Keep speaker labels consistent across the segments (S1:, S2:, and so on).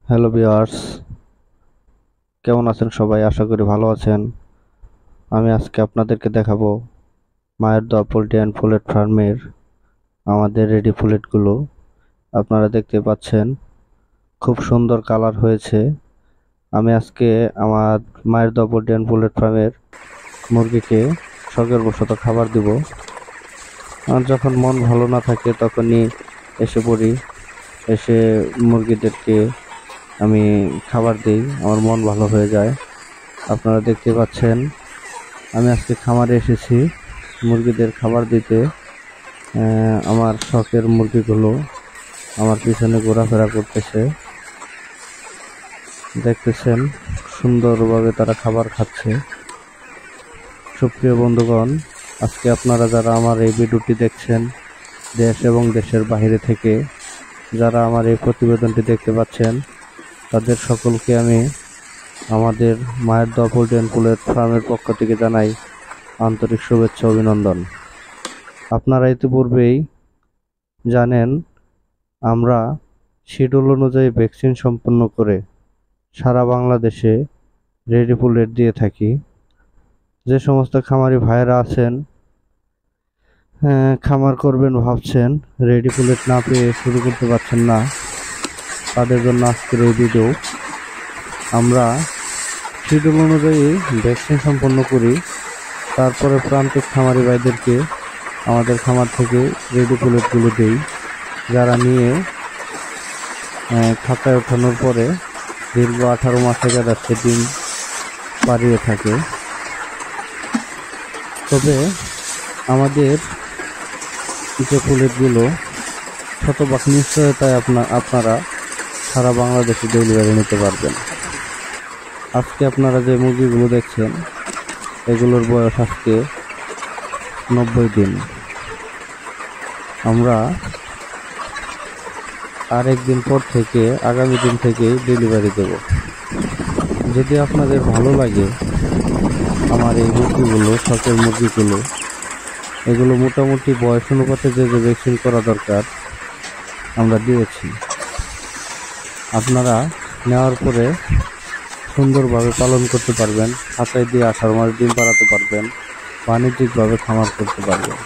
S1: Hello viewers, কেমন আছেন সবাই? আশা করি ভালো আছেন। আমি আজকে আপনাদেরকে দেখাবো মায়ের দোয়া পোল্ট্রি অ্যান্ড পুলেট ফার্মের আমাদের রেডি পুলেটগুলো। আপনারা দেখতে পাচ্ছেন খুব সুন্দর কালার হয়েছে। আমি আজকে আমার মায়ের দোয়া পোল্ট্রি অ্যান্ড পুলেট ফার্মের মুরগিকে শখের বশত খাবার দিব। আর যখন মন ভালো না থাকে তখনই এসে পড়ি, এসে মুরগিদেরকে আমি খাবার দিই, আমার মন ভালো হয়ে যায়। আপনারা দেখতে পাচ্ছেন আমি আজকে খামারে এসেছি মুরগিদের খাবার দিতে। আমার শখের মুরগিগুলো আমার পিছনে ঘোরাফেরা করতেছে, দেখতেছেন সুন্দরভাবে তারা খাবার খাচ্ছে। সুপ্রিয় বন্ধুগণ, আজকে আপনারা যারা আমার এই ভিডিওটি দেখছেন, দেশ এবং দেশের বাইরে থেকে যারা আমার এই প্রতিবেদনটি দেখতে পাচ্ছেন, তাদের সকলকে আমি আমাদের মায়ের দোয়া পোল্ট্রি অ্যান্ড পুলেট ফার্মের পক্ষ থেকে জানাই আন্তরিক শুভেচ্ছা অভিনন্দন। আপনারা ইতিপূর্বেই জানেন আমরা শিডিউল অনুযায়ী ভ্যাকসিন সম্পন্ন করে সারা বাংলাদেশে রেডি পুলেট দিয়ে থাকি। যে সমস্ত খামারি ভাইয়েরা আছেন, খামার করবেন ভাবছেন, রেডি পুলেট না পেয়ে শুরু করতে পারছেন না, তাদের জন্য আজকের এই ভিডিও। আমরা শিডিউল অনুযায়ী ভ্যাকসিন সম্পন্ন করি, তারপরে প্রান্তিক খামারি ভাইদেরকে আমাদের খামার থেকে রেডি পুলেটগুলো দেই, যারা নিয়ে খাঁচায় ওঠানোর পরে দীর্ঘ 18 মাস থেকে যাচ্ছে ডিম পাড়িয়ে থাকে। তবে আমাদের যে পুলেটগুলো শতভাগ নিশ্চয়তায় আপনারা সারা বাংলাদেশে ডেলিভারি নিতে পারবেন। আজকে আপনারা যে মুরগিগুলো দেখছেন, এগুলোর বয়স আজকে 90 দিন। আমরা আর একদিন পর থেকে, আগামী দিন থেকে ডেলিভারি দেব। যদি আপনাদের ভালো লাগে আমার এই মুরগিগুলো, শখের মুরগিগুলো, এগুলো মোটামুটি বয়স অনুপাতে যে যে ভ্যাকসিন করা দরকার আমরা দিয়েছি। আপনারা নেওয়ার পরে সুন্দরভাবে পালন করতে পারবেন, খাঁচায় দিয়ে 18 মাস ডিম পাড়াতে পারবেন, বাণিজ্যিকভাবে খামার করতে পারবেন।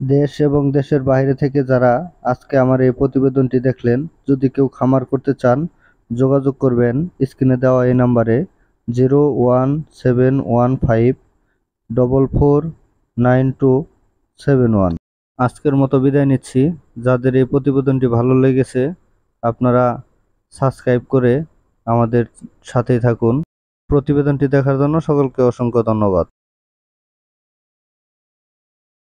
S1: দেশ এবং দেশের বাইরে থেকে যারা আজকে আমার এই প্রতিবেদনটি দেখলেন, যদি কেউ খামার করতে চান যোগাযোগ করবেন স্ক্রিনে দেওয়া এই নাম্বারে 01715449271। আজকের মতো বিদায় নিচ্ছি। যাদের এই প্রতিবেদনটি ভালো লেগেছে আপনারা সাবস্ক্রাইব করে আমাদের সাথেই থাকুন। প্রতিবেদনটি দেখার জন্য সকলকে অসংখ্য ধন্যবাদ।